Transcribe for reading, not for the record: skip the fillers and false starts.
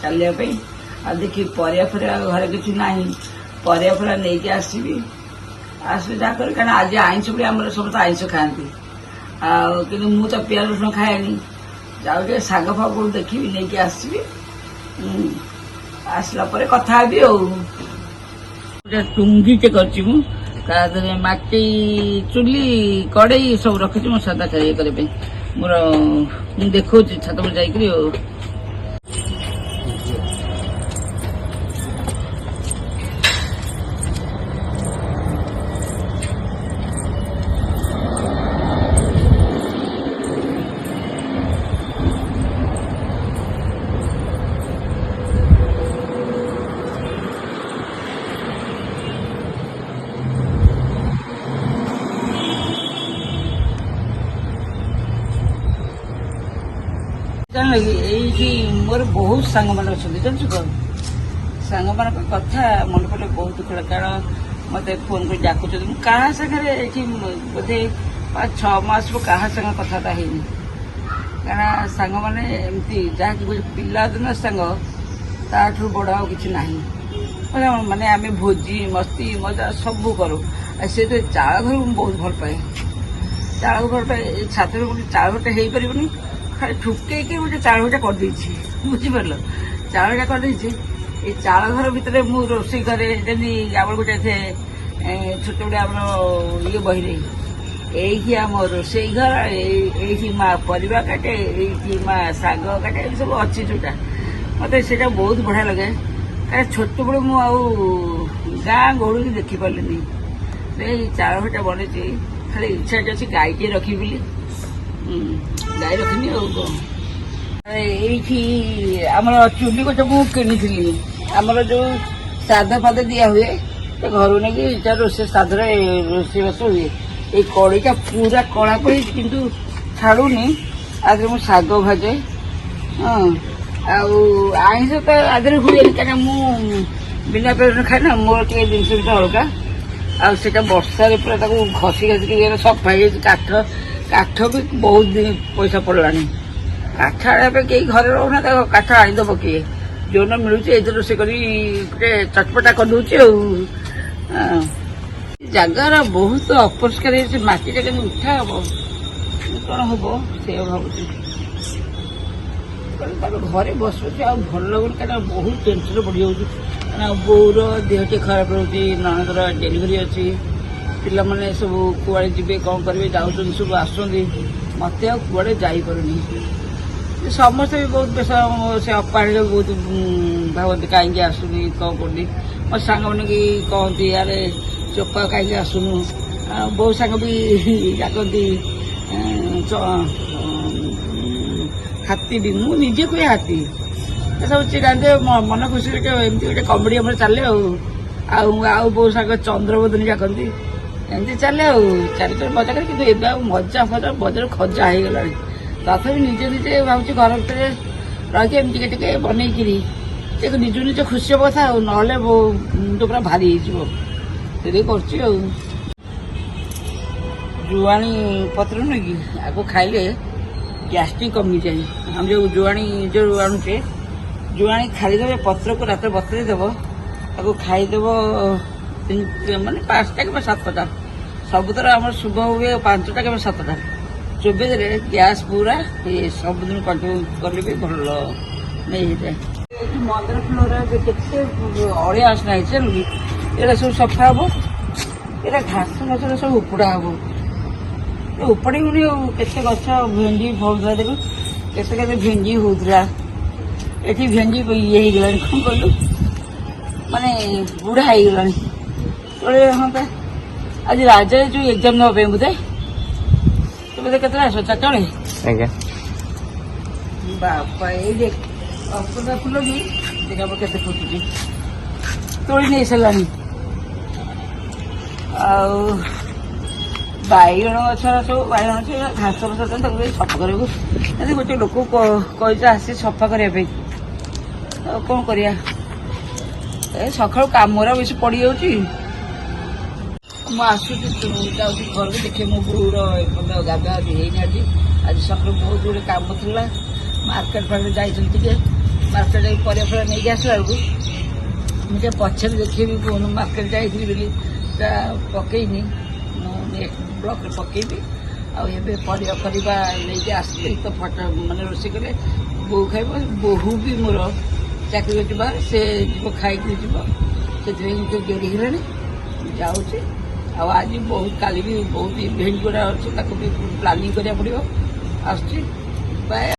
चलिए देखिए परिया घरे किसी ना परिया नहीं आसबि आस जाकर क्या आज आईस भी आम समस्त आईस खाती कि मु तो पियाज रसुण खाएनी जाऊ शाग फाग देखी नहीं आसबि आसला कथा टुंगी टे कर माटी चुली कड़े सब रखी मो सादा खाई करने मोर देखा छात पर जाकर मोर बहुत सांग मान जानू कौन सांग मान कथा मन पड़े बहुत दुख लगे कारण मत फोन कर डाकुच क्या सागे बोधे 5-6 मास क्या सांग कथा है कारण सांग मैंने एमती जहाँकि पिला दिन सांग ताठू बड़ आ कि माने आम भोजी मस्ती मजा सब करूँ से तो चाल घर बहुत भल पाए चाल भल पाए छात चाल घरटा हो पार खाली ठुके गोटे चाल घरटा करदे बुझिपार चालटा करदे चाल घर भितर मु रोषे घरे जमी आम गोटे थे छोट बड़े आम ये बही यही आम रोषे घर यही माँ परिवा काटे यही माँ शाग काटे सब अच्छी जोटा मत से बहुत बढ़िया लगे कारण छोट बड़े मुझे गाँ गहलू भी देखी पारे चाल घरटा बनी खाली इच्छा अच्छी गाईटे रखी गाई रखनी आमर चुली गोटे मुझे किनी आमर जो श्राद्ध फाद दिया हुए तो घर नहीं रोषे श्राद्ध रोषेबास हुए ये कड़ीटा पूरा कला पड़ी किंतु छाड़ूनी आगे मुझे शाग भाजे हाँ आईस तो आगे हुए क्या बिना पेड़ खाए ना मोर टे जिन अलगा आटा बर्षा पूरा घसी घसिक सफा काठ काठ भी बहुत दिन पैसा पड़ला काठ आने कई घर रोना काठ आनीदब किए जो न मिलूँ ये रोषे कर चटपटा करदे जगार बहुत अपरिष्कार मटीटा के उठा हम कौन हम से भाव घरे बस भल लगुन क्या बहुत टेंशन बढ़ी जाऊँ बोर देहटी खराब रोचे ननदर डेलीवरी अच्छी पिला माने सब कुआड़े जीवे कौन करेंगे जाऊँ सब आसुँच मत कुआड़े जापरूनी समस्ते भी बहुत बेस से अपाड़ी बहुत भावती कहीं आसुनी कौन करनी मो सांग मैंने कि कहती यार चोपा कहीं आसुनु बहुत सांग भी डाकती हाथी भी मुझे कहे हाथी सब चिड़ाते मन खुशी एमती गोटे कमेडी आम चले बहुत सांग चंद्रबोधनी डाकती एमती चले चल मजा कर कि मजा फजा बजार खजा हो गला तथा निजे निजे भावुँ घर भर रही एमती टे बनईकरी निज निज खुशी हम कथा ना मुंड पूरा भारी हो जुआणी पत्र नुह कि आपको खाइले गैस्ट्रिक कमी जाए हम जो जुआणी जो आणुचे जुआणी खाली देव पत्र को रात बतरेदेव आपको खाईदेव माने 5टा कि 7टा सबुतर आम शुभ हुए 5टा कि 7टा चोबे गैस पूरा ये सबुदिन कंटिन्यू कले भी भल नहीं होता है मंदिर फुल अड़िया आसना चलू ये सब सफा हम ये घास मस सब उपड़ा हम उपड़ी के गछ भेंडी फलुला देवी के भेंडी होता ये भेंडी ये गला कौन कहलु माने बुढ़ा हो गला हाँ आज राजा जो एग्जाम नापे बोधे तो बोधे के आस 4टा बेले बापा ये देख अपना फुल भी देखा के फुटुची तोड़ी नहीं सारा बैगण गछ सब बैगण गछ घास फस सफा कर गोटे लोक कही आसी सफा करने कौन कर सका कम बेस पड़ जाऊँ मुझे घर को देखे मो बोर गाधादी आज आज सकाल बहुत गुड़े कम थी मार्केट फार्केट जाइए ମାର୍କେଟ ପରିବା ଫଳ ନେଇକି ଆସିଲା ବେଳକୁ ମୁଁ ଟିକେ ପଛରେ ଦେଖେଇବି କହୁନୁ ମାର୍କେଟ ଯାଇଥିଲି ବୋଲି ତା ପକେଇନି, ମୁଁ ନେକ୍ସଟ ବ୍ଲକରେ ପକେଇବି। ଆଉ ଏବେ ପରିବା ନେଇକି ଆସିଲି ତ ଫଟୋ ମାନେ ରୋଷେଇ କଲେ ବୋଉ ଖାଇବ, ବୋହୂ ବି ମୋର ଚାକିରି କରିଛି ବାହାରେ, ସେ ଯିବ ଖାଇକି ଯିବ, ସେଥିପାଇଁ ମୋତେ ଡେରି ହେଲାଣି ଯାଉଛି। ଆଉ ଆଜି ବହୁତ କାଲି ବି ବହୁତ ଇଭେଣ୍ଟ ଗୁଡ଼ା ଅଛି, ତାକୁ ବି ପ୍ଲାନିଂ କରିବାକୁ ପଡ଼ିବ। ଆସୁଛି ବାଏ।